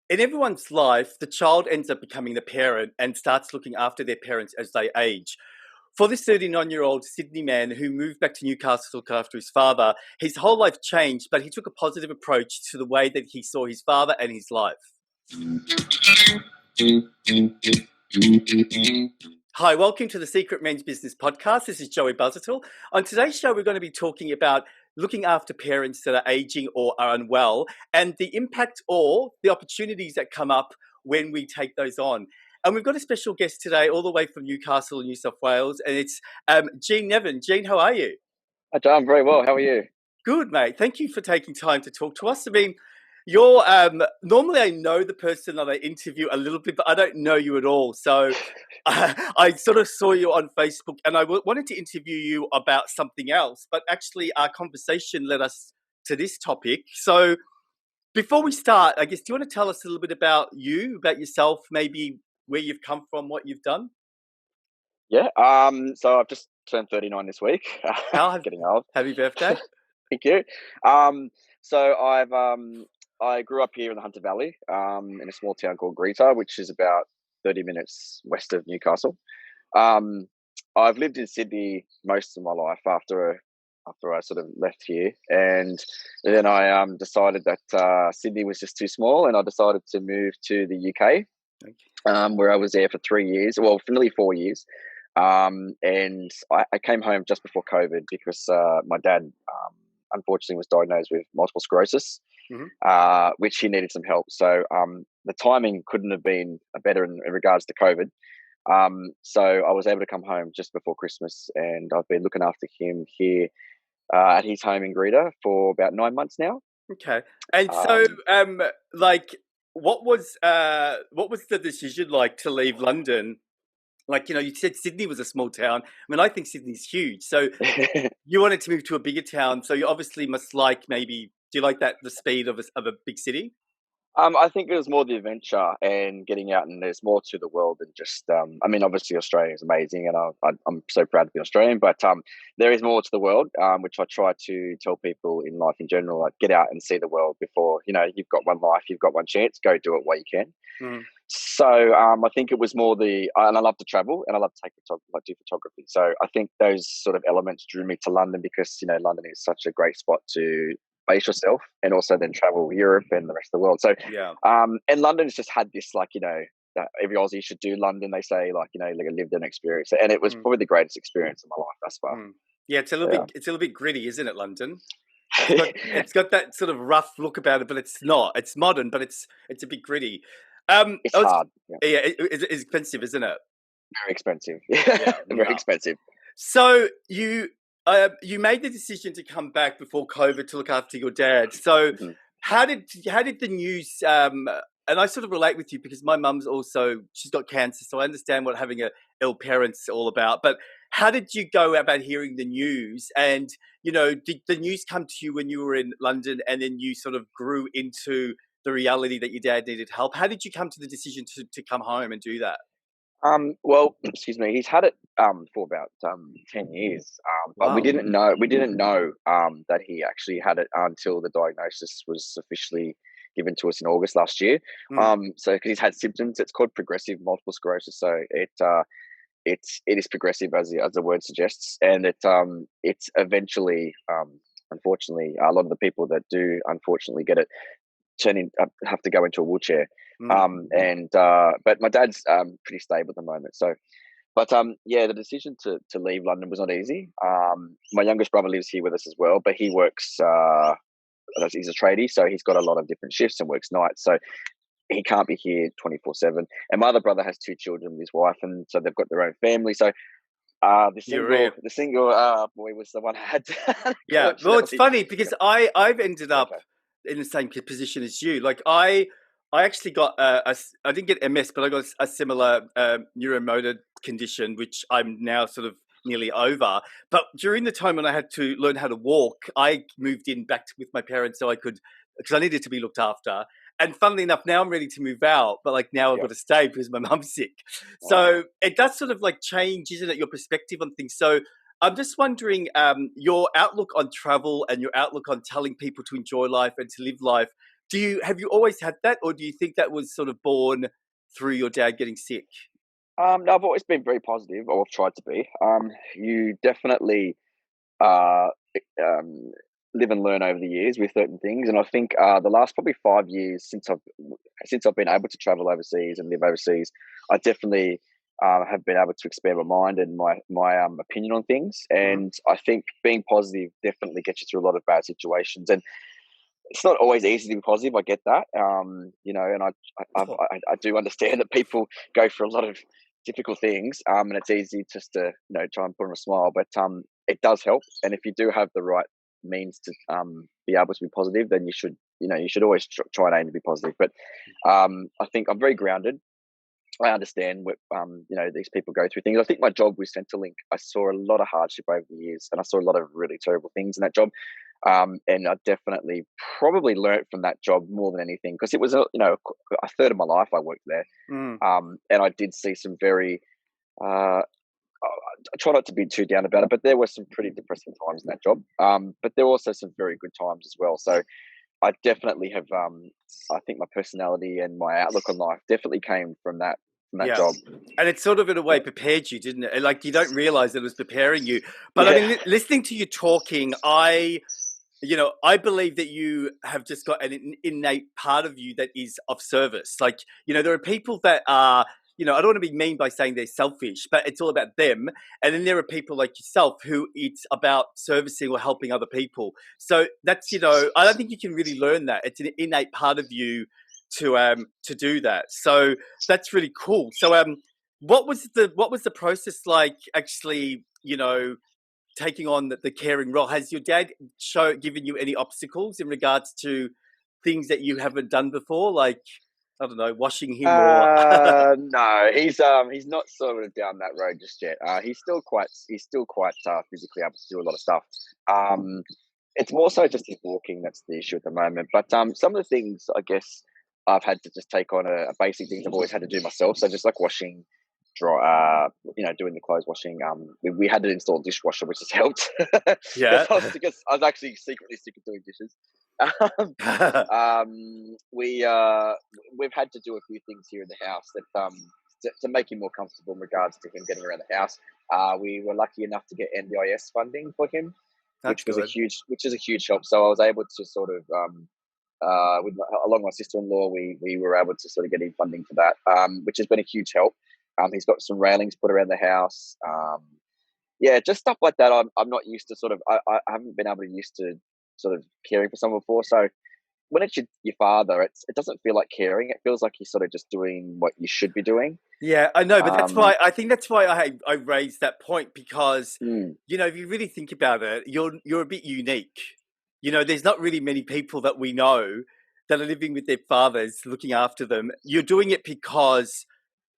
In everyone's life, the child ends up becoming the parent and starts looking after their parents as they age. For this 39-year-old Sydney man who moved back to Newcastle to look after his father, his whole life changed, but he took a positive approach to the way that he saw his father and his life. Hi, welcome to the Secret Men's Business Podcast. This is Joey Buzzattle. On today's show, we're going to be talking about looking after parents that are aging or are unwell and the impact or the opportunities that come up when we take those on. And we've got a special guest today all the way from Newcastle, New South Wales, and it's Gene Nevin. Gene, how are you? Hi, John. I'm very well. How are you? Good, mate. Thank you for taking time to talk to us. I mean, you're normally I know the person that I interview a little bit, but I don't know you at all. So I sort of saw you on Facebook and I wanted to interview you about something else, but actually our conversation led us to this topic. So before we start, I guess, do you want to tell us a little bit about you, about yourself, maybe where you've come from, what you've done? Yeah. So I've just turned 39 this week. Al, Getting old. happy birthday. Thank you. So I grew up here in the Hunter Valley, in a small town called Greta, which is about 30 minutes west of Newcastle. I've lived in Sydney most of my life after I sort of left here, and then I decided that Sydney was just too small, and I decided to move to the UK. Where I was there for 3 years, well, for nearly 4 years. And I came home just before COVID because my dad, unfortunately, was diagnosed with multiple sclerosis, which he needed some help. So the timing couldn't have been better in regards to COVID. So I was able to come home just before Christmas, and I've been looking after him here at his home in Greta for about 9 months now. Okay. And so, what was the decision like to leave London? Like, you said Sydney was a small town. I mean, I think Sydney's huge. So you wanted to move to a bigger town. So you obviously must do you like the speed of a big city? I think it was more the adventure and getting out, and there's more to the world than just. I mean, obviously Australia is amazing, and I'm so proud to be Australian. But there is more to the world, which I try to tell people in life in general. Like, get out and see the world before you've got one life, you've got one chance. Go do it while you can. So I think it was more and I love to travel and I love to do photography. So I think those sort of elements drew me to London because London is such a great spot to base yourself and also then travel Europe and the rest of the world. So and London's just had this that every Aussie should do London. They say like a lived in experience, and it was probably the greatest experience of my life thus far. Yeah, it's a little bit gritty, isn't it, London? It's got that sort of rough look about it, but it's not. It's modern, but it's a bit gritty. It's hard. Yeah, it's expensive, isn't it? Very expensive. Very expensive. So you made the decision to come back before COVID to look after your dad. So how did the news? And I sort of relate with you because my mum's she's got cancer, so I understand what having a ill parent's all about. But how did you go about hearing the news? And did the news come to you when you were in London, and then you sort of grew into the reality that your dad needed help? How did you come to the decision to come home and do that? Well, excuse me. He's had it for about 10 years, but Wow. we didn't know that he actually had it until the diagnosis was officially given to us in August last year. So because he's had symptoms, it's called progressive multiple sclerosis. So it is progressive as the word suggests, and it's eventually, unfortunately, a lot of the people that do unfortunately get it have to go into a wheelchair. But my dad's pretty stable at the moment. So, but the decision to leave London was not easy. My youngest brother lives here with us as well, but he works. He's a tradie, so he's got a lot of different shifts and works nights. So he can't be here 24/7. And my other brother has 2 children with his wife, and so they've got their own family. So the single boy was the one I had. Yeah, well, it's funny because I've ended up in the same position as you. Like I actually got I didn't get MS, but I got a similar neuromotor condition, which I'm now sort of nearly over. But during the time when I had to learn how to walk, I moved in back with my parents because I needed to be looked after. And funnily enough, now I'm ready to move out, but like now I've got to stay because my mum's sick. Wow. So it does sort of like change, isn't it, your perspective on things. So I'm just wondering your outlook on travel and your outlook on telling people to enjoy life and to live life have you always had that, or do you think that was sort of born through your dad getting sick? No, I've always been very positive, or I've tried to be. You definitely uh, um, live and learn over the years with certain things, and I think the last probably 5 years since I've been able to travel overseas and live overseas, I definitely have been able to expand my mind and my opinion on things. Mm. And I think being positive definitely gets you through a lot of bad situations. And it's not always easy to be positive. I get that, and I do understand that people go through a lot of difficult things, and it's easy just to try and put on a smile. But it does help, and if you do have the right means to be able to be positive, then you should always try and aim to be positive. But I think I'm very grounded. I understand what these people go through things. I think my job with Centrelink, I saw a lot of hardship over the years, and I saw a lot of really terrible things in that job. And I definitely probably learnt from that job more than anything, because it was a third of my life I worked there. Mm. And I did see some very I try not to be too down about it, but there were some pretty depressing times in that job. But there were also some very good times as well. So I definitely have. I think my personality and my outlook on life definitely came from that Yeah. job. And it sort of, in a way, Yeah. prepared you, didn't it? Like, you don't realize that it was preparing you. But I Yeah. mean, listening to you talking, I believe that you have just got an innate part of you that is of service. Like, there are people that are, I don't want to be mean by saying they're selfish, but it's all about them. And then there are people like yourself who it's about servicing or helping other people. So that's, I don't think you can really learn that. It's an innate part of you to do that. So that's really cool. So what was the process like actually, taking on the caring role? Has your dad given you any obstacles in regards to things that you haven't done before, like, I don't know, washing him or? No, he's not sort of down that road just yet. He's still quite physically able to do a lot of stuff. It's more so just his walking that's the issue at the moment. But some of the things, I guess, I've had to just take on a basic things I've always had to do myself. So just like washing, doing the clothes washing. We had to install a dishwasher, which has helped Yeah. because I was actually secretly sick of doing dishes. Um, we've had to do a few things here in the house that to make him more comfortable in regards to him getting around the house. We were lucky enough to get NDIS funding for him, That's good. which is a huge help. So I was able to sort of along with my sister-in-law, we were able to sort of get him funding for that, which has been a huge help. He's got some railings put around the house. Yeah, just stuff like that. I'm not used to I haven't been able to used to sort of caring for someone before. So when it's your father, it doesn't feel like caring. It feels like you're sort of just doing what you should be doing. Yeah, I know, but Um, I think that's why I raised that point, because mm, if you really think about it, you're a bit unique. There's not really many people that we know that are living with their fathers, looking after them. You're doing it because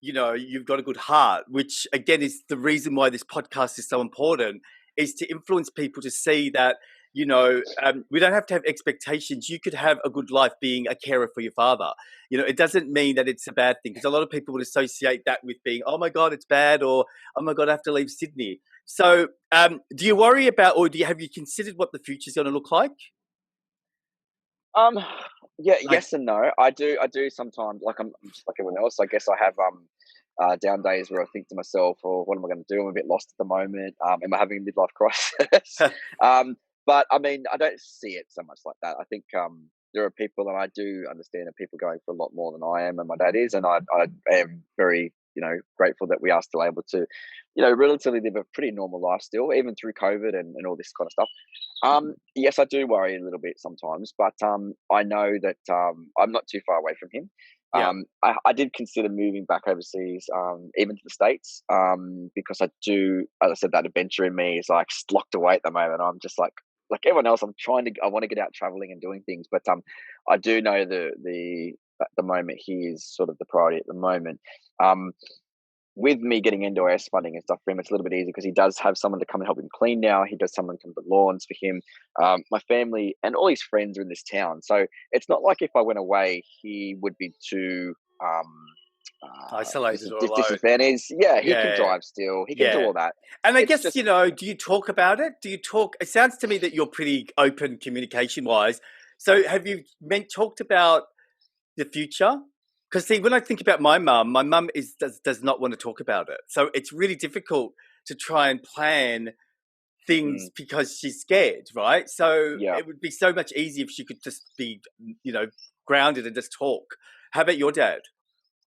you've got a good heart, which again is the reason why this podcast is so important, is to influence people to see that, we don't have to have expectations. You could have a good life being a carer for your father. It doesn't mean that it's a bad thing, because a lot of people would associate that with being, oh my God, it's bad, or oh my God, I have to leave Sydney. So do you worry about, or have you considered what the future's going to look like? um, yeah, Like, yes and no. I do sometimes. Like I'm just like everyone else. I guess I have down days where I think to myself, "Oh, what am I going to do? I'm a bit lost at the moment. Am I having a midlife crisis?" um, but I mean, I don't see it so much like that. I think there are people, and I do understand that people going for a lot more than I am, and my dad is, and I am very grateful that we are still able to relatively live a pretty normal life still, even through COVID and all this kind of stuff. Yes, I do worry a little bit sometimes, but I know that I'm not too far away from him. yeah. I did consider moving back overseas, even to the States, because I do, as I said, that adventure in me is like locked away at the moment. I'm just like everyone else. I want to get out traveling and doing things, but I do know the at the moment he is sort of the priority at the moment. Um, with me getting NDIS funding and stuff for him, it's a little bit easier because he does have someone to come and help him clean now. He does someone to come to the lawns for him. My family and all his friends are in this town. So it's not like if I went away, he would be too Isolated or alone. disadvantaged. Yeah, he can Yeah. drive still. He can do Yeah. all that. And I It's guess, just, do you talk about it? It sounds to me that you're pretty open communication wise. So have you talked about the future? Because see, when I think about my mum does not want to talk about it. So it's really difficult to try and plan things Mm, because she's scared, right? So yeah. it would be so much easier if she could just be, you know, grounded and just talk. How about your dad?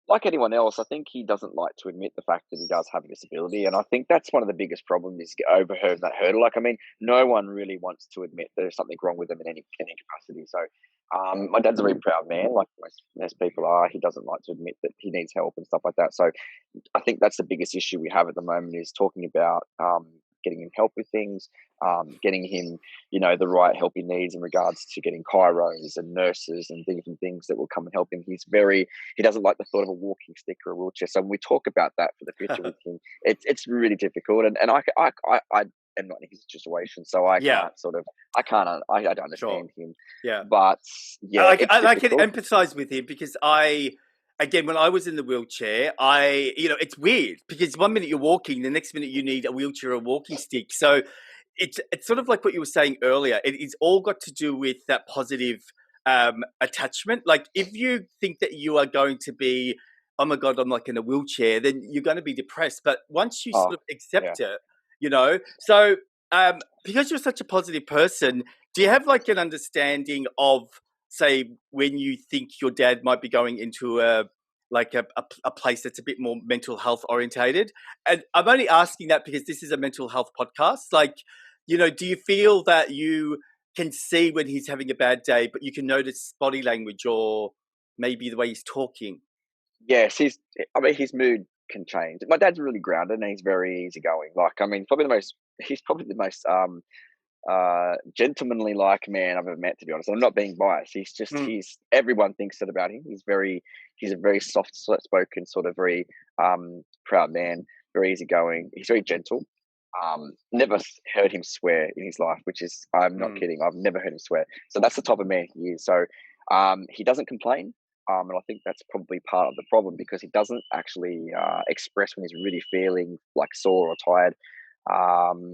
Like anyone else, I think he doesn't like to admit the fact that he does have a disability, and I think that's one of the biggest problems is get over that hurdle. Like, I mean, no one really wants to admit there's something wrong with them in any capacity. So, my dad's a very proud man, like most people are. He doesn't like to admit that he needs help and stuff like that. So, I think that's the biggest issue we have at the moment is talking about getting him help with things, getting him, the right help he needs in regards to getting chiros and nurses and different things that will come and help him. He doesn't like the thought of a walking stick or a wheelchair. So when we talk about that for the future with him, it's really difficult. And I am not in his situation, so Yeah, I don't sure. understand him. Yeah. But yeah, it's I can difficult. empathize with him because again, when I was in the wheelchair, it's weird because one minute you're walking, the next minute you need a wheelchair or a walking stick. So it's sort of like what you were saying earlier. It's all got to do with that positive attachment. Like if you think that you are going to be, oh my God, I'm like in a wheelchair, then you're going to be depressed. But once you Oh, sort of yeah. accept it, so because you're such a positive person, do you have like an understanding of, say, when you think your dad might be going into a place that's a bit more mental health orientated? And I'm only asking that because this is a mental health podcast. Like, do you feel that you can see when he's having a bad day, but you can notice body language or maybe the way he's talking? Yes, I mean, his mood can change. My dad's really grounded and he's very easygoing. Like, I mean, he's probably the most gentlemanly like man I've ever met, to be honest. I'm not being biased. Mm. Everyone thinks that about him. He's a very soft spoken, sort of very proud man, very easygoing. He's very gentle. Never heard him swear in his life, which is, I'm not Mm. kidding. I've never heard him swear. So that's the type of man he is. So he doesn't complain. And I think that's probably part of the problem because he doesn't actually express when he's really feeling like sore or tired.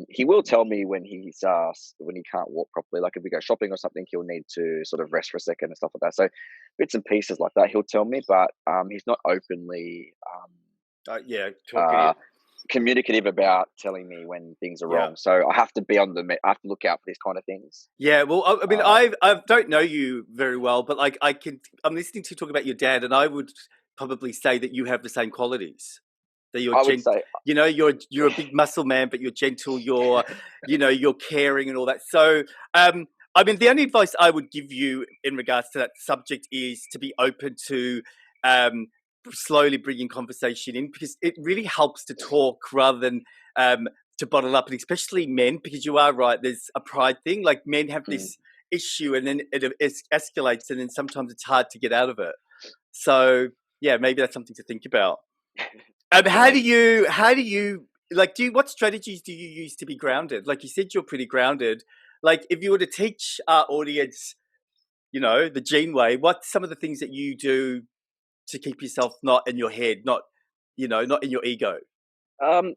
He will tell me when he can't walk properly. Like if we go shopping or something, he'll need to sort of rest for a second and stuff like that. So bits and pieces like that he'll tell me, but he's not openly Yeah, uh, talkative. communicative about telling me when things are Yeah. wrong. So I have to I have to look out for these kind of things. Yeah, well, I mean, Uh, I don't know you very well, but like I'm listening to you talk about your dad, and I would probably say that you have the same qualities. That I would say, you're a big muscle man, but you're gentle. You're caring and all that. So, I mean, the only advice I would give you in regards to that subject is to be open to um, slowly bringing conversation in because it really helps to talk rather than to bottle up, and especially men, because you are right. There's a pride thing. Like men have mm, this issue, and then it escalates, and then sometimes it's hard to get out of it. So yeah, maybe that's something to think about. yeah. How do you like? What strategies do you use to be grounded? Like you said, you're pretty grounded. Like if you were to teach our audience, the Gene way, what's some of the things that you do to keep yourself not in your head, not in your ego? Um,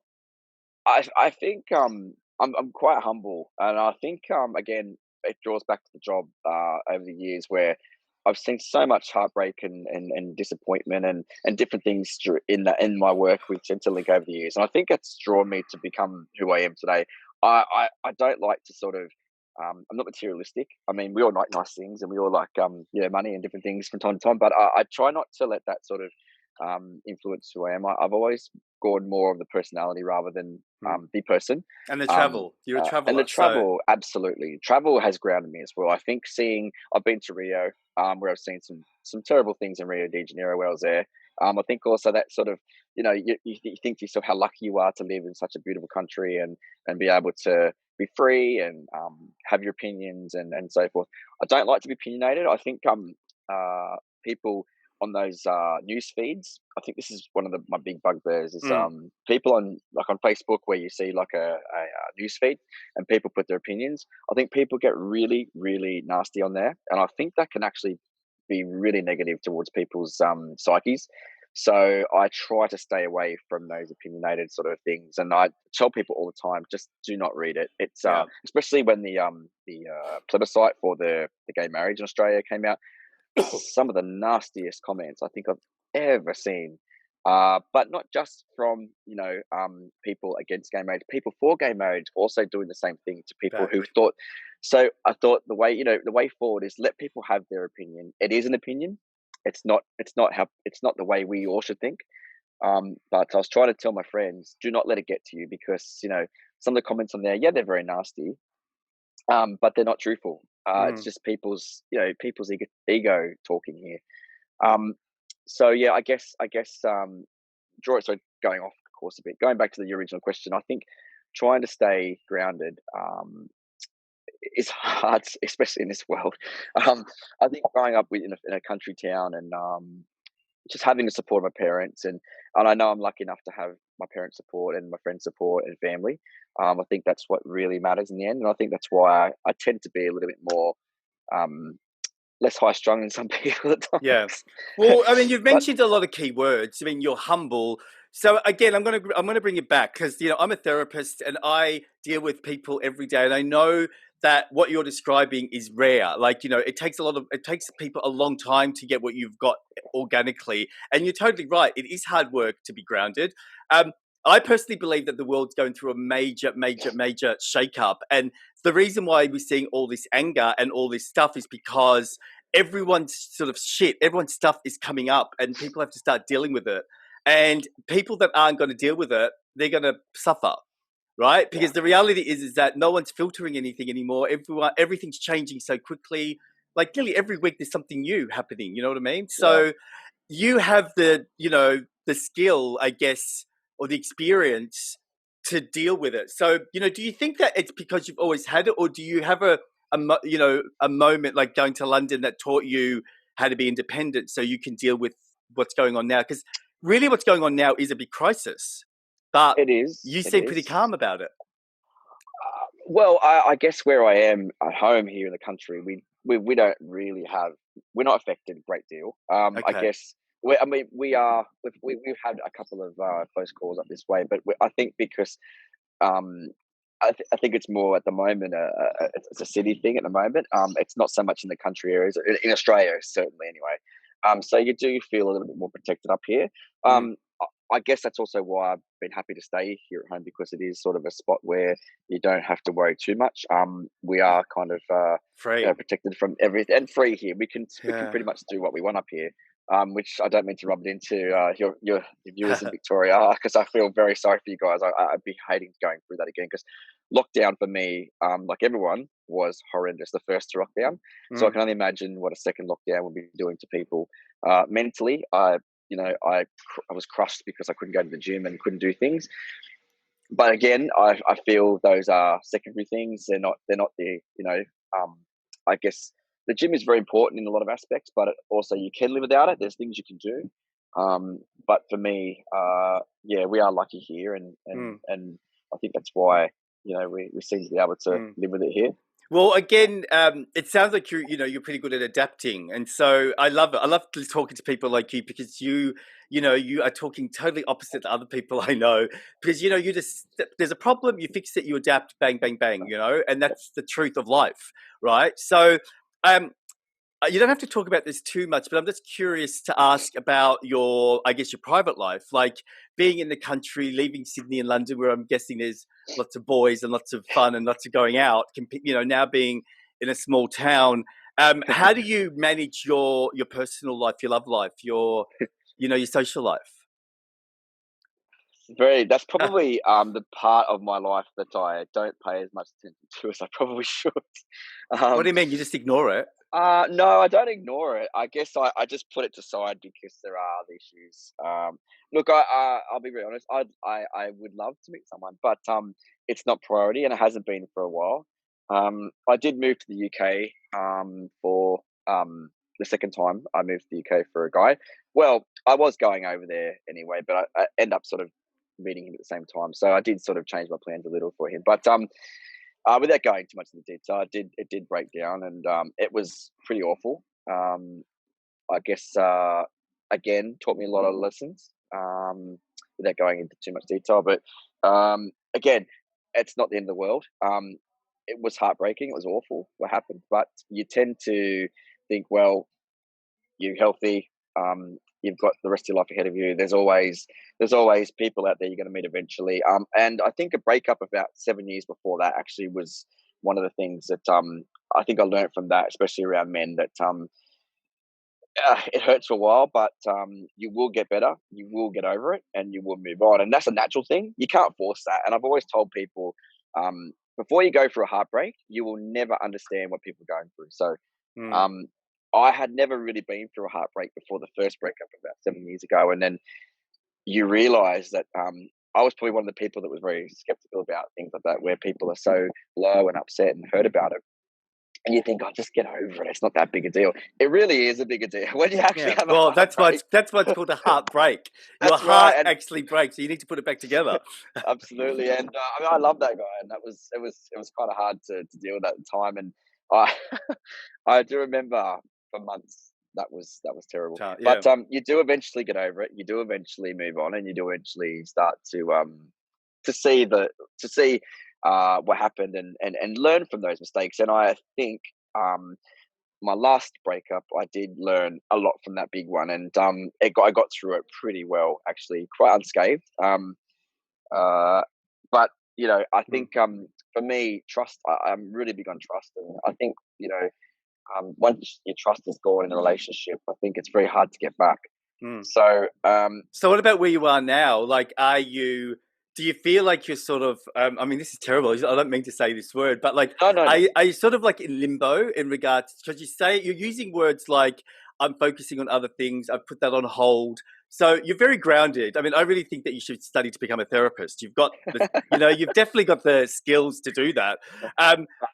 I think I'm quite humble, and I think again it draws back to the job over the years where I've seen so much heartbreak and disappointment and different things in my work with Centrelink over the years, and I think it's drawn me to become who I am today. I don't like to sort of I'm not materialistic. I mean, we all like nice things and we all like money and different things from time to time, but I try not to let that sort of influence who I am. I've always gone more of the personality rather than Hmm. the person. And the travel. You're a And the traveler, so travel, absolutely, travel has grounded me as well. I think I've been to Rio, where I've seen some terrible things in Rio de Janeiro where I was there. I think also that sort of, you think to yourself how lucky you are to live in such a beautiful country and be able to be free and have your opinions and so forth. I don't like to be opinionated. I think people on those news feeds. I think this is one of my big bugbears is mm, people on Facebook where you see like a news feed and people put their opinions. I think people get really really nasty on there, and I think that can actually be really negative towards people's psyches. So I try to stay away from those opinionated sort of things, and I tell people all the time, just do not read it. It's Yeah, especially when the plebiscite for the gay marriage in Australia came out, some of the nastiest comments I think I've ever seen. But not just from people against gay marriage, people for gay marriage also doing the same thing to people who exactly. thought. So I thought the way forward is let people have their opinion. It is an opinion. It's not the way we all should think. But I was trying to tell my friends, do not let it get to you because some of the comments on there, yeah, they're very nasty, but they're not truthful. It's Mm, just people's ego talking here. Um, so yeah, I guess so going off course a bit, going back to the original question, I think trying to stay grounded is hard, especially in this world. Um, I think growing up in a country town and just having the support of my parents and I know I'm lucky enough to have my parents' support and my friends' support and family. I think that's what really matters in the end, and I think that's why I tend to be a little bit more um, less high strung than some people at yeah. times. Well, I mean, you've But mentioned a lot of key words. I mean, you're humble. So again, I'm gonna bring it back because I'm a therapist and I deal with people every day, and I know that what you're describing is rare. Like it takes people a long time to get what you've got organically, and you're totally right. It is hard work to be grounded. Um, I personally believe that the world's going through a major, major, major shake-up, and the reason why we're seeing all this anger and all this stuff is because everyone's stuff is coming up and people have to start dealing with it. And people that aren't going to deal with it, they're going to suffer, right? yeah, Because the reality is that no one's filtering anything anymore. Everything's changing so quickly. Like nearly every week there's something new happening, you know what I mean? yeah, So you have the skill, I guess, or the experience to deal with it. So do you think that it's because you've always had it, or do you have a moment like going to London that taught you how to be independent so you can deal with what's going on now? Because really, what's going on now is a big crisis, but it is. you It seem pretty is. calm about it. Well, I guess where I am at home here in the country, we don't really have. We're not affected a great deal. I Okay, guess. I mean, we are. We've had a couple of close calls up this way, but I think because um, I think it's more at the moment. It's a city thing at the moment. It's not so much in the country areas in Australia, certainly anyway. So you do feel a little bit more protected up here. mm, I guess that's also why I've been happy to stay here at home because it is sort of a spot where you don't have to worry too much. We are kind of free. protected from everything and free here. We can Yeah. pretty much do what we want up here. Which I don't mean to rub it into your viewers in Victoria because I feel very sorry for you guys. I'd be hating going through that again because lockdown for me, like everyone, was horrendous. The first lockdown, so I Mm. can only imagine what a second lockdown would be doing to people mentally. I was crushed because I couldn't go to the gym and couldn't do things. But again, I feel those are secondary things. They're not um, I guess the gym is very important in a lot of aspects, but also you can live without it. There's things you can do. But for me, yeah, we are lucky here, Mm. and I think that's why we seem to be able to Mm. live with it here. Well, again, it sounds like you're pretty good at adapting, and so I love it. I love talking to people like you because you are talking totally opposite to other people I know. Because you just there's a problem, you fix it, you adapt, bang, bang, bang. And that's the truth of life, right? So, um, you don't have to talk about this too much, but I'm just curious to ask about I guess, your private life, like being in the country, leaving Sydney and London, where I'm guessing there's lots of boys and lots of fun and lots of going out. Now being in a small town, how do you manage your personal life, your love life, your social life? Very. That's probably the part of my life that I don't pay as much attention to as I probably should. What do Um, you mean? You just ignore it? no, I don't ignore it. I guess I just put it aside because there are other issues. Look, I'll be very honest. I would love to meet someone, but it's not priority, and it hasn't been for a while. I did move to the UK for the second time I moved to the UK for a guy. Well, I was going over there anyway, but I end up sort of meeting him at the same time. So I did sort of change my plans a little for him. But without going too much into detail, it did break down, and it was pretty awful. I guess again taught me a lot of lessons. Without going into too much detail, but again, it's not the end of the world. It was heartbreaking. It was awful what happened, but you tend to think, well, you're healthy. You've got the rest of your life ahead of you. There's always people out there you're going to meet eventually. And I think a breakup about 7 years before that actually was one of the things that I think I learned from that, especially around men, that it hurts for a while, but you will get better. You will get over it, and you will move on. And that's a natural thing. You can't force that. And I've always told people, before you go through a heartbreak, you will never understand what people are going through. So Mm. um, I had never really been through a heartbreak before the first breakup about 7 years ago, and then you realise that I was probably one of the people that was very skeptical about things like that, where people are so low and upset and hurt about it. And you think, "Oh, just get over it. It's not that big a deal." It really is a bigger deal when you actually Yeah, have a well, heartbreak. that's what's called a heartbreak. Your That's right, heart and actually breaks, so you need to put it back together. absolutely. And I mean, I love that guy, and it was kind of hard to deal with that at the time. And I I do remember for months that was terrible. Yeah, But you do eventually get over it. You do eventually move on, and you do eventually start to see what happened, and learn from those mistakes. And I think um, my last breakup, I did learn a lot from that big one, and I got through it pretty well, actually, quite unscathed. Uh, but I mm, think for me, trust. I'm really big on trust, and I think once your trust is gone in a relationship, I think it's very hard to get back. mm. So So what about where you are now? Like, do you feel like you're sort of, I mean, this is terrible. I don't mean to say this word, but like, no, no, no. are you sort of like in limbo in regards, because you're using words like, I'm focusing on other things. I've put that on hold. So you're very grounded. I mean, I really think that you should study to become a therapist. You've definitely got the skills to do that.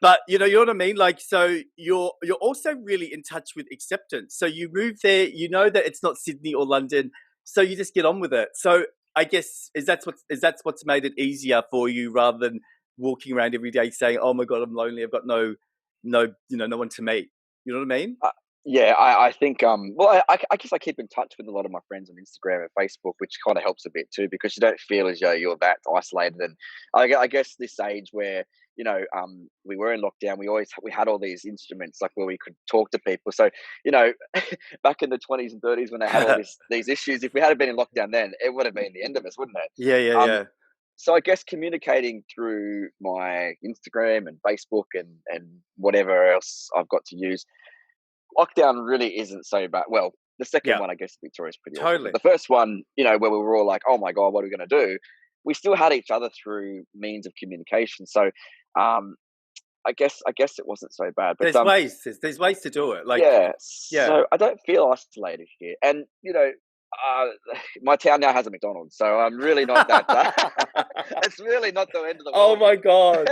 But you know what I mean? Like, so you're also really in touch with acceptance. So you move there, you know that it's not Sydney or London, so you just get on with it. So I guess is that's what's made it easier for you rather than walking around every day saying, "Oh my god, I'm lonely. I've got no one to meet." You know what I mean? Uh, yeah, I think, well, I guess I keep in touch with a lot of my friends on Instagram and Facebook, which kind of helps a bit too, because you don't feel as though you're that isolated. And I guess this age where, we were in lockdown, we had all these instruments like where we could talk to people. So, you know, back in the 20s and 30s when they had all these issues, if we had been in lockdown then, it would have been the end of us, wouldn't it? Yeah, yeah, Um, yeah. so I guess communicating through my Instagram and Facebook and whatever else I've got to use, lockdown really isn't so bad. Well, the second Yeah, one, I guess, Victoria is pretty awful. But totally. the first one, where we were all like, "Oh my god, what are we going to do?" We still had each other through means of communication. So, um, I guess it wasn't so bad. But There's ways to do it. Like, yeah, yeah. so I don't feel isolated here, and my town now has a McDonald's, so I'm really not that. It's really not the end of the Oh world my here. god.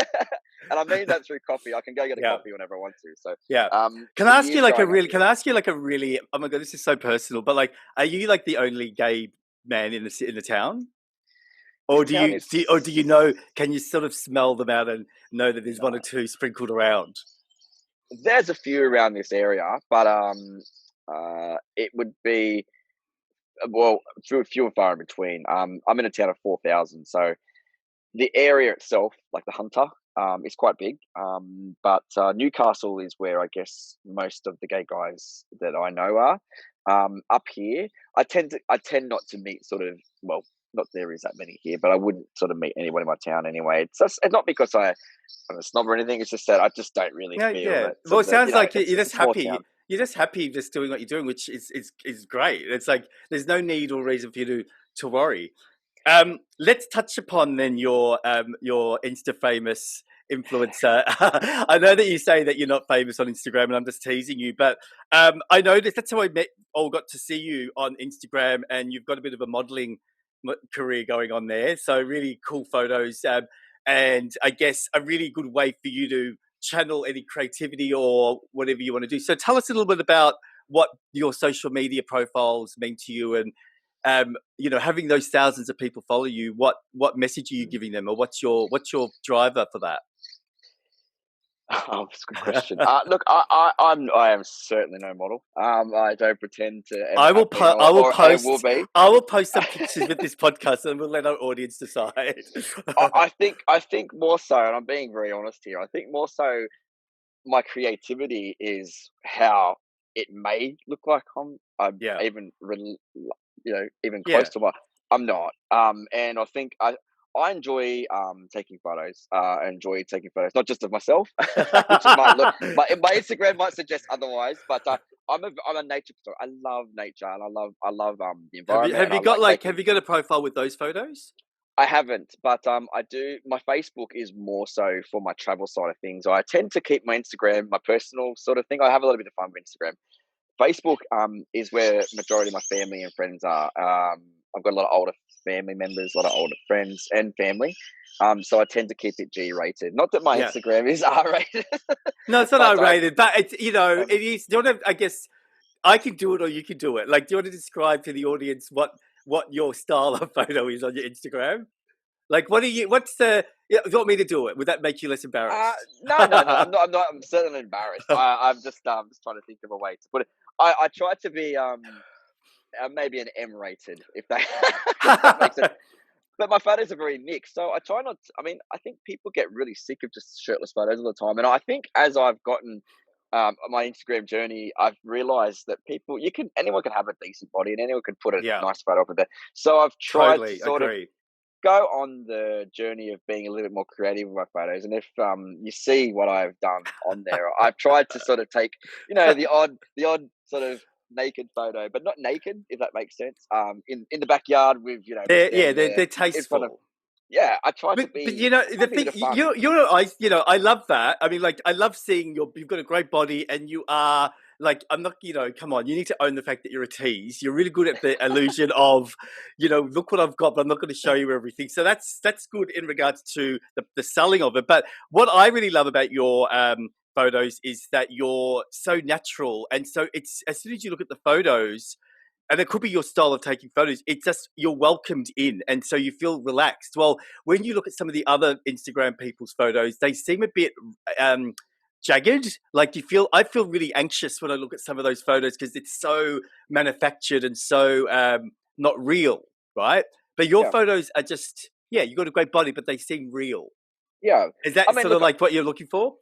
And I mean that through coffee. I can go get a Yeah. coffee whenever I want to. So, Yeah. the years growing up Can here, I ask you like a really, oh my God, this is so personal, but like, are you like the only gay man in the town? this Or town is. do you know, can you sort of smell them out and know that there's one or No, two sprinkled around? there's a few around this area, but it would be, well, few and far in between. I'm in a town of 4,000, so the area itself, like the Hunter, is quite big. But Newcastle is where I guess most of the gay guys that I know are. Up here, I tend not to meet sort of, well, not there is that many here, but I wouldn't sort of meet anyone in my town anyway. It's not because I'm a snob or anything. It's just that I just don't really Yeah, feel yeah. that Well, sort it of the, sounds like it's you're it's a just small town. happy. You're just happy just doing what you're doing, which is great. It's like there's no need or reason for you to worry. Let's touch upon then your Insta famous influencer. I know that you say that you're not famous on Instagram, and I'm just teasing you, but I noticed that's how I met or got to see you on Instagram, and you've got a bit of a modelling career going on there. So really cool photos, and I guess a really good way for you to channel any creativity or whatever you want to do. So tell us a little bit about what your social media profiles mean to you, and having those thousands of people follow you, what message are you giving them, or what's your driver for that? Oh, that's a good question. Look, I am certainly no model. I don't pretend to ever have been or ever will be. I will post some pictures with this podcast, and we'll let our audience decide. I think more so, and I'm being very honest here. I think more so, my creativity is how it may look like I'm Yeah, even even close yeah. to what I'm not. And I think I enjoy taking photos. I enjoy taking photos, not just of myself, which it might look. My Instagram might suggest otherwise. But I'm a nature photographer. I love nature, and I love the environment, Have and you I got like like taking. have you got a profile with those photos? I haven't, but I do. My Facebook is more so for my travel side of things. I tend to keep my Instagram, my personal sort of thing. I have a little bit of fun with Instagram. Facebook is where majority of my family and friends are. I've got a lot of older family members, a lot of older friends and family. So I tend to keep it G rated. Not that my Yeah. Instagram is R rated, No, it's not but R-rated, but it's um, it is. Do you want to? I guess I can do it, or you can do it. Like, do you want to describe to the audience what your style of photo is on your Instagram? Like, what are you? What's the? Yeah, do you want me to do it? Would that make you less embarrassed? no, no, no. I'm not. I'm not. I'm certainly embarrassed. I'm just trying to think of a way to put it. I try to be maybe an M rated, if that if that makes sense. But my photos are very mixed, so I try not. I mean, I think people get really sick of just shirtless photos all the time, and I think as I've gotten my Instagram journey, I've realised that anyone can have a decent body, and anyone can put a Yeah, nice photo up of there. So I've tried to totally sort of agree. go on the journey of being a little bit more creative with my photos. And if you see what I've done on there, I've tried to sort of take, the odd sort of naked photo, but not naked, if that makes sense. In the backyard with me Yeah, standing there they're in front of. tasteful. Yeah, I try to But be the try to be a bit thing of fun. I love that. I mean, like I love seeing you've got a great body and you are like I'm not come on, you need to own the fact that you're a tease. You're really good at the illusion of look what I've got, but I'm not going to show you everything. So that's good in regards to the selling of it. But what I really love about your photos is that you're so natural, and so it's as soon as you look at the photos, and it could be your style of taking photos. It's just you're welcomed in, and so you feel relaxed. Well, when you look at some of the other Instagram people's photos, they seem a bit jagged. Like I feel really anxious when I look at some of those photos because it's so manufactured and so not real, right? But your Yeah, photos are just you got a great body, but they seem real. yeah. Is I that mean, sort of look, like what you're looking for?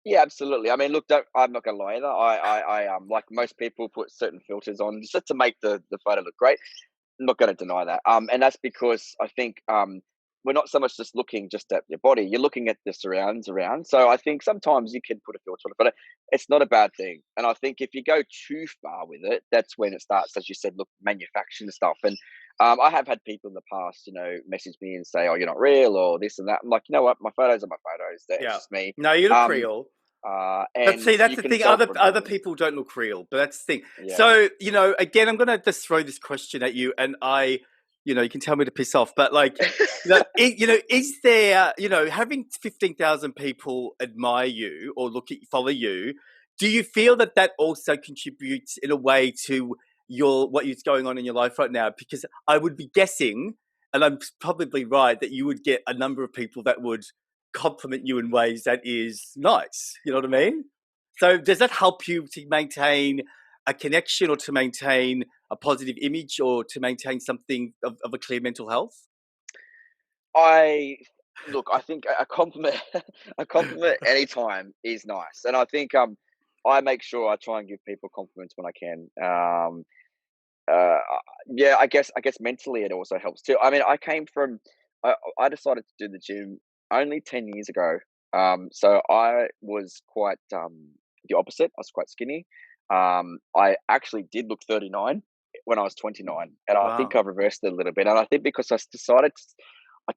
yeah, absolutely. I mean, look, I'm not gonna lie either. I like most people put certain filters on just to make the photo look great. I'm not going to deny that. And that's because I think we're not so much just looking just at your body. You're looking at the surrounds around. So I think sometimes you can put a filter on it, but it's not a bad thing. And I think if you go too far with it, that's when it starts, as you said, look, manufacturing stuff. And I have had people in the past, message me and say, "Oh, you're not real," or this and that. I'm like, you know what? My photos are my photos. It's Yeah. just me. No, you look Um, real. But and see, that's you the can thing. tell from Other them. people don't look real, but that's the thing. Yeah. So again, I'm gonna just throw this question at you, and you can tell me to piss off, but like, is there, having 15,000 people admire you or follow you? Do you feel that also contributes in a way to what's going on in your life right now? Because I would be guessing, and I'm probably right, that you would get a number of people that would compliment you in ways that is nice. You know what I mean? So does that help you to maintain a connection or to maintain a positive image or to maintain something of a clear mental health? I look, I think a compliment a compliment anytime is nice. And I think I make sure I try and give people compliments when I can. Uh yeah, I guess mentally it also helps too. I mean, I decided to do the gym only 10 years ago. So I was quite the opposite. I was quite skinny. I actually did look 39 when I was 29, and I think Wow. I've reversed it a little bit. And I think because I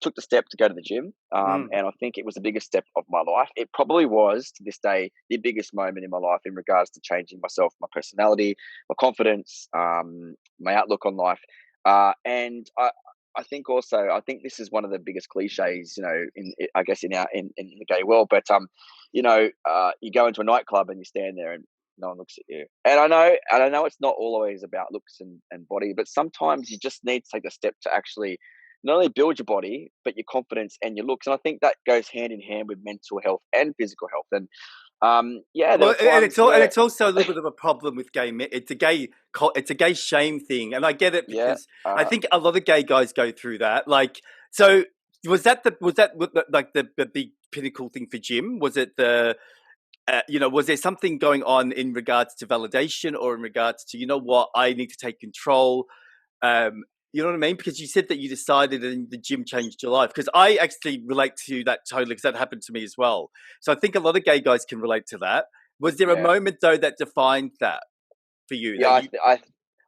took the step to go to the gym, Mm. and I think it was the biggest step of my life. It probably was, to this day, the biggest moment in my life in regards to changing myself, my personality, my confidence, my outlook on life. And I think also, I think this is one of the biggest cliches, I guess in the gay world. But you go into a nightclub and you stand there and no one looks at you. And I know it's not always about looks and body, but sometimes you just need to take the step to actually not only build your body, but your confidence and your looks. And I think that goes hand in hand with mental health and physical health. And Yeah, there Well, was and ones where, it's also a little bit of a problem with gay men. It's a gay shame thing, and I get it yeah, because I think a lot of gay guys go through that. Like, so was that like the big pinnacle thing for Jim? Was it was there something going on in regards to validation or in regards to, you know what, I need to take control? Um, you know what I mean? Because you said that you decided and the gym changed your life. Because I actually relate to that totally, because that happened to me as well. So I think a lot of gay guys can relate to that. Was there a yeah, moment though that defined that for you? yeah. That you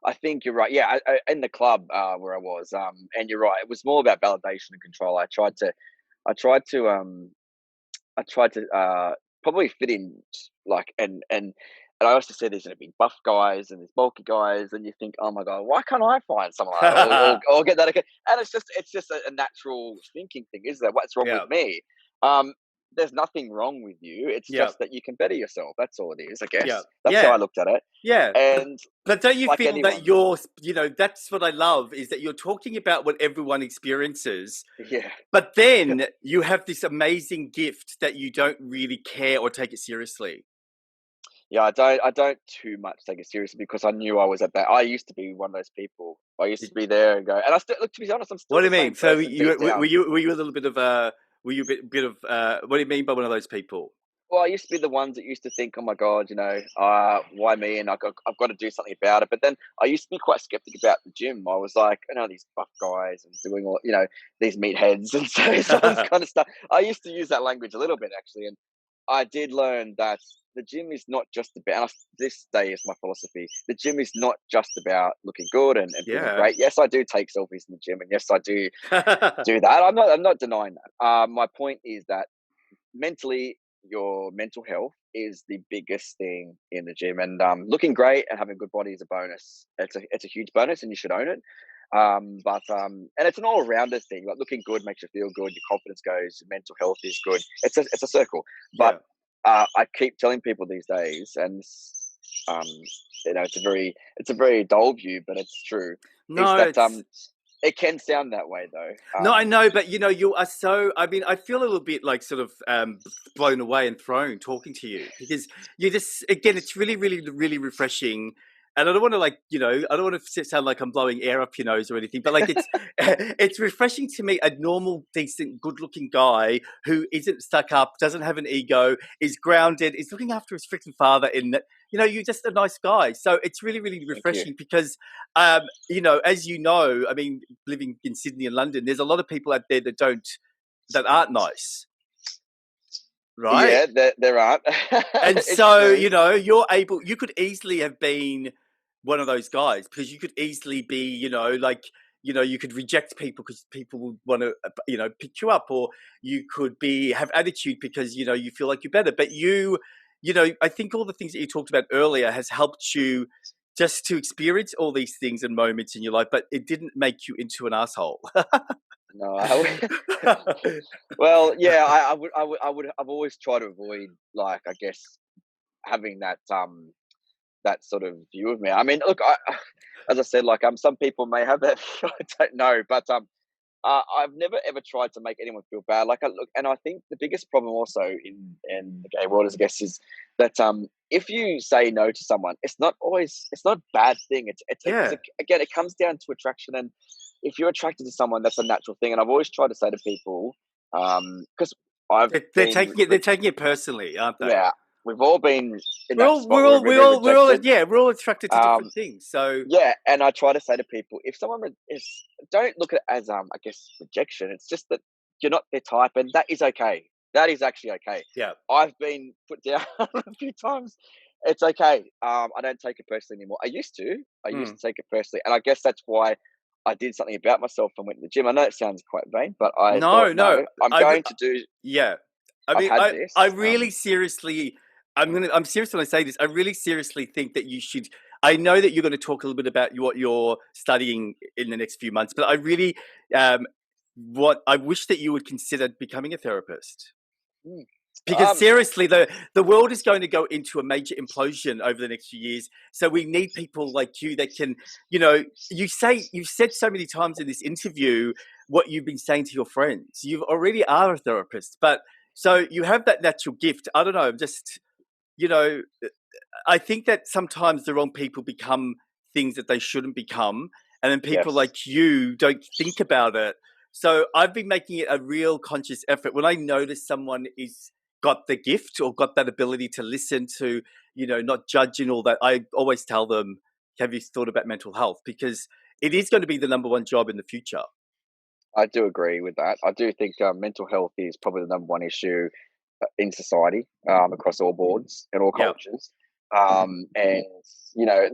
I think you're right. Yeah, in the club where I was, and you're right. It was more about validation and control. I tried to, probably fit in, like, and I also said there's gonna be buff guys and there's bulky guys, and you think, oh my god, why can't I find someone like that, or get that again? And it's just a natural thinking thing, is that what's wrong with yeah, me? There's nothing wrong with you. It's yeah, just that you can better yourself. That's all it is, I yeah, guess. That's how I yeah, looked at it. yeah. And But don't you like feel that anyone, that's what I love, is that you're talking about what everyone experiences. yeah. But then you have this amazing gift that you don't really care or take it seriously. Yeah, I don't too much take it seriously because I knew I was at that. I used to be one of those people. I used to be there and go, and I still look. To be honest, I'm What still do the you same mean? So person deep down. were you a little bit of were you a bit of what do you mean by one of those people? Well, I used to be the ones that used to think, "Oh my god, why me?" And I've got to do something about it. But then I used to be quite skeptic about the gym. I was like, these buff guys and doing all, these meatheads and so all this kind of stuff. I used to use that language a little bit actually, and I did learn that the gym is not just about. And this day is my philosophy. The gym is not just about looking good and feeling Yeah. great. Yes, I do take selfies in the gym, and yes, I do that. I'm not denying that. My point is that mentally, your mental health is the biggest thing in the gym, and looking great and having a good body is a bonus. It's a huge bonus, and you should own it. But and it's an all rounder thing. Like, looking good makes you feel good. Your confidence goes. Your mental health is good. It's a circle. But Yeah. I keep telling people these days, and um, it's a very dull view, but it's true. Is No, that it's it can sound that way though. no, I know, but you are so. I mean, I feel a little bit like sort of blown away and thrown talking to you, because you just, again, it's really, really, really refreshing. And I don't want to, like, I don't want to sound like I'm blowing air up your nose or anything, but like it's it's refreshing to me, a normal, decent, good-looking guy who isn't stuck up, doesn't have an ego, is grounded, is looking after his freaking father. In that, you're just a nice guy. So it's really, really Thank you. refreshing because, as you know, I mean, living in Sydney and London, there's a lot of people out there that aren't nice, right? Yeah, there aren't. And It's so, true. you could easily have been one of those guys, because you could easily be, like, you could reject people because people would want to, pick you up, or you could have attitude because, you feel like you're better. But I think all the things that you talked about earlier has helped you just to experience all these things and moments in your life, but it didn't make you into an asshole. No, well, yeah, I've always tried to avoid, like, I guess, having that sort of view of me. I mean, look, as I said, like, some people may have that. I don't know, but I've never ever tried to make anyone feel bad. Like, I look, and I think the biggest problem also in the gay world, I guess, is that if you say no to someone, it's not a bad thing. Yeah. Again, it comes down to attraction, and if you're attracted to someone, that's a natural thing. And I've always tried to say to people, because I've been, They're taking it personally, aren't they? yeah, we've all been in that spot where we've been We're all, rejected. yeah, we're all attracted to Um, different things. So yeah, and I try to say to people, if someone is, don't look at it as I guess, rejection. It's just that you're not their type, and that is okay. That is actually okay. yeah, I've been put down a few times. It's okay. I don't take it personally anymore. I used to. I used mm. to take it personally, and I guess that's why I did something about myself and went to the gym. I know it sounds quite vain, but I thought, No, no, no, I'm I, going to do. yeah. I I've mean, had I this. really seriously, I'm serious when I say this. I really seriously think that you should. I know that you're going to talk a little bit about what you're studying in the next few months, but I really, what I wish that you would consider becoming a therapist. Mm, Because Um, seriously, the world is going to go into a major implosion over the next few years. So we need people like you that can, you've said so many times in this interview what you've been saying to your friends. You already are a therapist, but so you have that natural gift. I don't know, just you know, I think that sometimes the wrong people become things that they shouldn't become. And then people Yes, like you don't think about it. So I've been making it a real conscious effort when I notice someone is got the gift or got that ability to listen to, not judge and all that. I always tell them, have you thought about mental health? Because it is going to be the number one job in the future. I do agree with that. I do think mental health is probably the number one issue in society, across all boards and all Yeah. cultures. And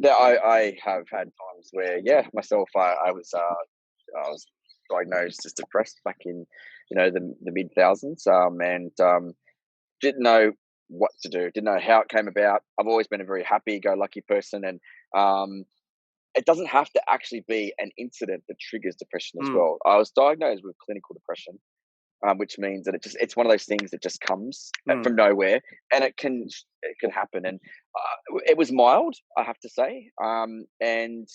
I have had times where, yeah, myself, I was diagnosed as depressed back in, the mid thousands, and didn't know what to do, didn't know how it came about. I've always been a very happy-go-lucky person, and um, it doesn't have to actually be an incident that triggers depression as Mm, well. I was diagnosed with clinical depression, which means that it's one of those things that just comes mm, from nowhere, and it can happen. And it was mild, I have to say, and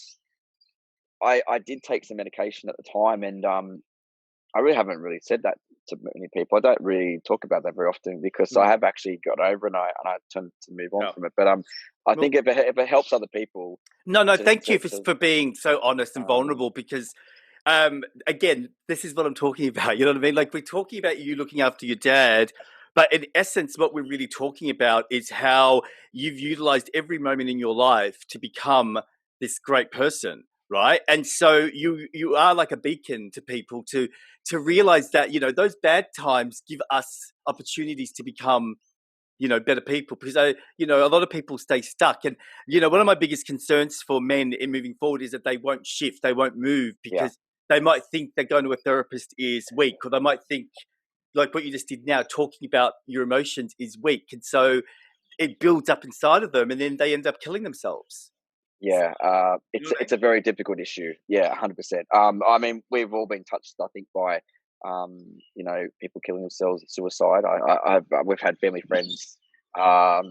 I did take some medication at the time, and I really haven't really said that to many people. I don't really talk about that very often because I mm. have actually got over it, and I tend to move on Yeah. from it. But I Well, think if it helps other people no. to Thank you to, for to for being so honest and um, vulnerable because again, this is what I'm talking about. You know what I mean? Like we're talking about you looking after your dad, but in essence, what we're really talking about is how you've utilized every moment in your life to become this great person, right? And so you are like a beacon to people to realize that those bad times give us opportunities to become better people because a lot of people stay stuck. And, one of my biggest concerns for men in moving forward is that they won't shift, they won't move yeah, because they might think that going to a therapist is weak, or they might think, like what you just did now, talking about your emotions is weak. And so it builds up inside of them and then they end up killing themselves. yeah, You know it's what I it's mean? a very difficult issue. Yeah, 100%. I mean, we've all been touched, I think, by people killing themselves, suicide. We've had family friends, um,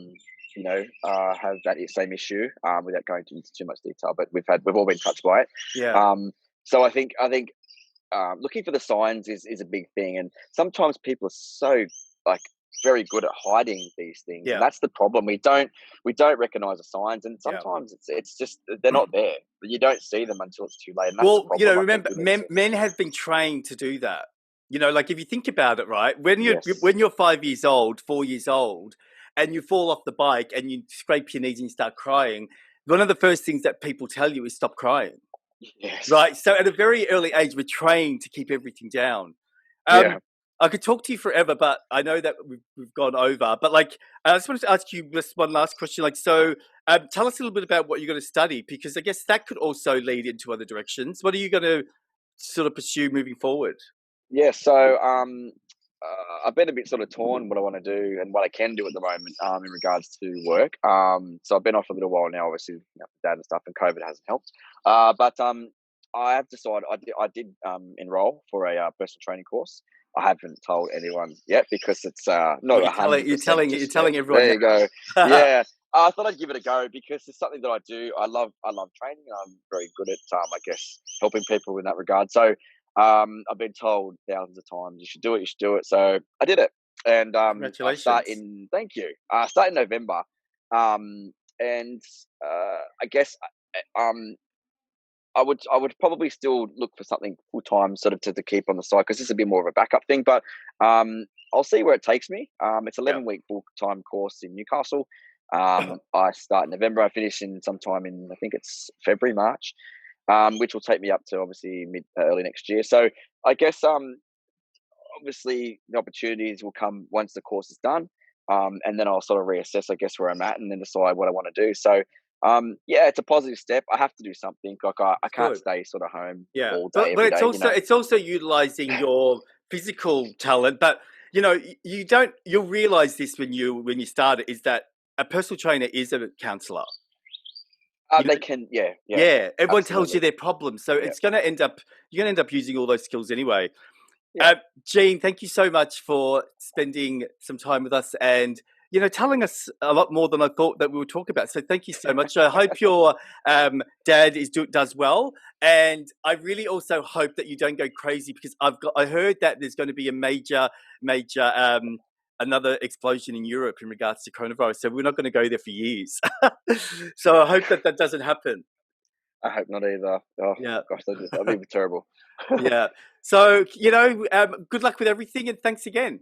have that same issue. Without going into too much detail, but we've all been touched by it. Yeah. So I think looking for the signs is a big thing, and sometimes people are so like very good at hiding these things, and Yeah. that's the problem. We don't recognize the signs, and Yeah. sometimes it's just they're not there. You don't see them until it's too late, and that's the Well, problem. I think remember, we need men, to. men have been trained to do that. Like if you think about it, right? When you're Yes. when you're 5 years old, 4 years old, and you fall off the bike and you scrape your knees and you start crying, one of the first things that people tell you is stop crying, Yes. right? So at a very early age, we're trained to keep everything down. Yeah. Um, I could talk to you forever, but I know that we've gone over. But like, I just wanted to ask you just one last question. Like, so tell us a little bit about what you're going to study, because I guess that could also lead into other directions. What are you going to sort of pursue moving forward? Yeah. So I've been a bit sort of torn what I want to do and what I can do at the moment, in regards to work. So I've been off a little while now, obviously, dad and stuff, and COVID hasn't helped. But I have decided I did enroll for a personal training course. I haven't told anyone yet because it's Well, not you're telling you're 100% telling you're just yet. telling everyone There you go. now. Yeah. I thought I'd give it a go because it's something that I do. I love training. I'm very good at, I guess, helping people in that regard. So I've been told thousands of times you should do it, you should do it. So I did it, and I start Congratulations. in. Thank you. I start in November, and I guess um I would probably still look for something full time, sort of to keep on the side because this is a bit more of a backup thing. But I'll see where it takes me. It's Yeah. 11-week full time course in Newcastle. I start in November. I finish in sometime in, I think it's February, March, which will take me up to obviously mid early next year. So I guess obviously the opportunities will come once the course is done, and then I'll sort of reassess, I guess, where I'm at, and then decide what I want to do. So yeah, it's a positive step. I have to do something. Like I can't Good. stay sort of home Yeah. all day But every it's day. also utilizing your physical talent. But you don't you'll realize this when you start it, is that a personal trainer is a counselor. You They know, can, yeah, yeah, yeah. Everyone tells you absolutely, their problems. So yeah, it's gonna end up you're gonna end up using all those skills anyway. yeah. Gene, thank you so much for spending some time with us and telling us a lot more than I thought that we would talk about. So thank you so much. I hope your dad does well, and I really also hope that you don't go crazy because I heard that there's going to be a major another explosion in Europe in regards to coronavirus. So we're not going to go there for years. So I hope that doesn't happen. I hope not either. Oh, yeah. Gosh, that'd be terrible. Yeah. So, good luck with everything and thanks again.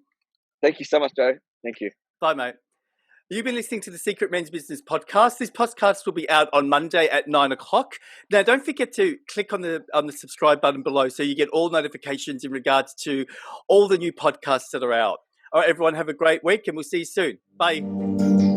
Thank you so much, Joe. Thank you. Bye, mate. You've been listening to the Secret Men's Business podcast. This podcast will be out on Monday at 9:00. Now, don't forget to click on the subscribe button below so you get all notifications in regards to all the new podcasts that are out. All right, everyone, have a great week and we'll see you soon. Bye.